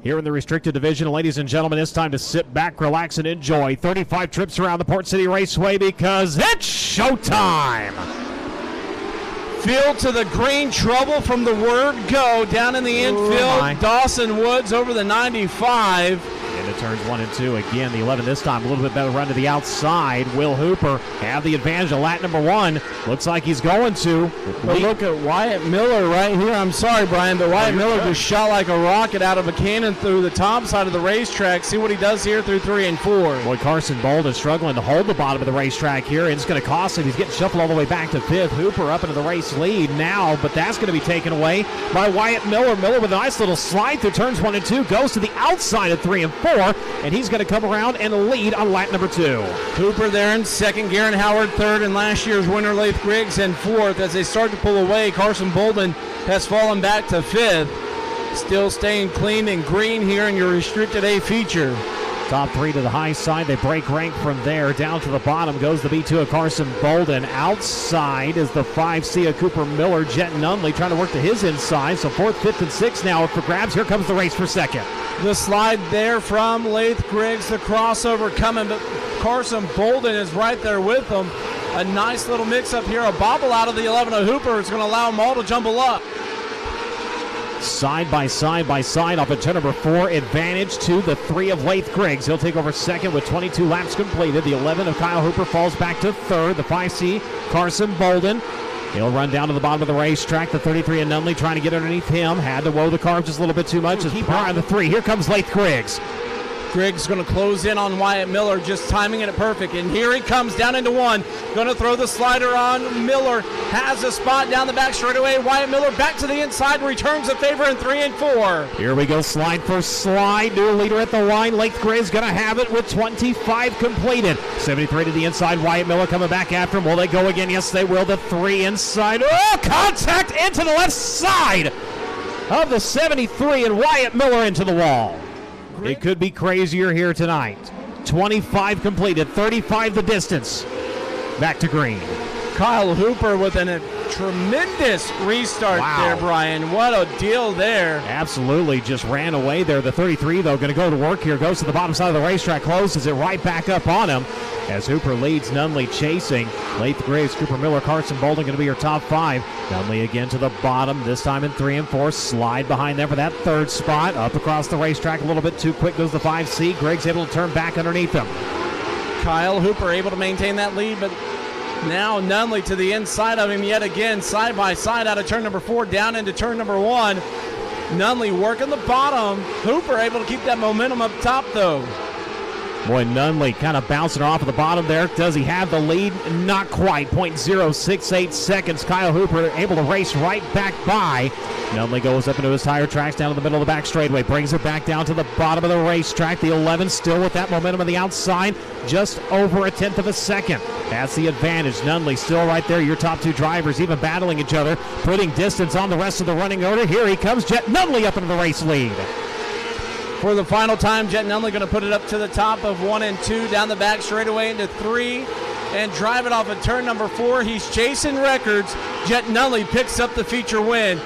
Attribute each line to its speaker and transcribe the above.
Speaker 1: Here in the restricted division, ladies and gentlemen, it's time to sit back, relax, and enjoy 35 trips around the Port City Raceway because it's showtime!
Speaker 2: Field to the green, trouble from the word go. Down in the infield, Dawson Woods over the 95.
Speaker 1: Into turns 1 and 2. Again, the 11 this time. A little bit better run to the outside. Will Hooper have the advantage of lap number 1. Looks like he's going to.
Speaker 2: But look at Wyatt Miller right here. I'm sorry, Brian, but Wyatt Miller just shot like a rocket out of a cannon through the top side of the racetrack. See what he does here through 3 and 4.
Speaker 1: Boy, Carson Bolden struggling to hold the bottom of the racetrack here, and it's going to cost him. He's getting shuffled all the way back to 5th. Hooper up into the race lead now, but that's going to be taken away by Wyatt Miller. Miller with a nice little slide through turns 1 and 2, goes to the outside of 3 and 4, and he's going to come around and lead on lap number 2.
Speaker 2: Hooper there in second, Garen Howard third, and last year's winner Laith Griggs in fourth. As they start to pull away, Carson Bolden has fallen back to 5th. Still staying clean and green here in your restricted A feature.
Speaker 1: Top 3 to the high side. They break rank from there. Down to the bottom goes the B2 of Carson Bolden. Outside is the 5C of Cooper Miller. Jet Nunley trying to work to his inside. So 4th, 5th, and 6th now for grabs. Here comes the race for second.
Speaker 2: The slide there from Laith Griggs. The crossover coming, but Carson Bolden is right there with them. A nice little mix-up here. A bobble out of the 11 of Hooper is going to allow them all to jumble up.
Speaker 1: Side by side off of turn number 4. Advantage to the 3 of Laith Griggs. He'll take over second with 22 laps completed. The 11 of Kyle Hooper falls back to 3rd. The 5C, Carson Bolden. He'll run down to the bottom of the racetrack. The 33 of Nunley trying to get underneath him. Had to woe the car just a little bit too much. Keep her on the 3. Here comes Laith Griggs.
Speaker 2: Griggs going to close in on Wyatt Miller, just timing it perfect. And here he comes down into 1. Going to throw the slider on Miller. Has a spot down the back straightaway. Wyatt Miller back to the inside, returns the favor in 3 and 4.
Speaker 1: Here we go, slide for slide. New leader at the line. Laith Griggs going to have it with 25 completed. 73 to the inside. Wyatt Miller coming back after him. Will they go again? Yes, they will. The 3 inside. Oh, contact into the left side of the 73, and Wyatt Miller into the wall. It could be crazier here tonight. 25 completed, 35 the distance. Back to green.
Speaker 2: Kyle Hooper with a tremendous restart there, Brian. What a deal there.
Speaker 1: Absolutely, just ran away there. The 33, though, going to go to work here. Goes to the bottom side of the racetrack, closes it right back up on him as Hooper leads. Nunley chasing. Laith Griggs, Cooper Miller, Carson Bolden going to be your top 5. Nunley again to the bottom, this time in 3 and 4. Slide behind them for that 3rd spot. Up across the racetrack a little bit too quick goes the 5C. Griggs able to turn back underneath him.
Speaker 2: Kyle Hooper able to maintain that lead, but now Nunley to the inside of him yet again, side by side out of turn number 4 down into turn number 1. Nunley working the bottom. Hooper able to keep that momentum up top, though.
Speaker 1: Boy, Nunley kind of bouncing off of the bottom there. Does he have the lead? Not quite. 0.068 seconds. Kyle Hooper able to race right back by. Nunley goes up into his tire tracks down to the middle of the back straightaway. Brings it back down to the bottom of the racetrack. The 11 still with that momentum on the outside. Just over a 1/10 of a second. That's the advantage. Nunley still right there. Your top 2 drivers even battling each other. Putting distance on the rest of the running order. Here he comes. Jet Nunley up into the race lead.
Speaker 2: For the final time, Jet Nunley going to put it up to the top of 1 and 2, down the back straightaway into 3, and drive it off of turn number 4. He's chasing records. Jet Nunley picks up the feature win.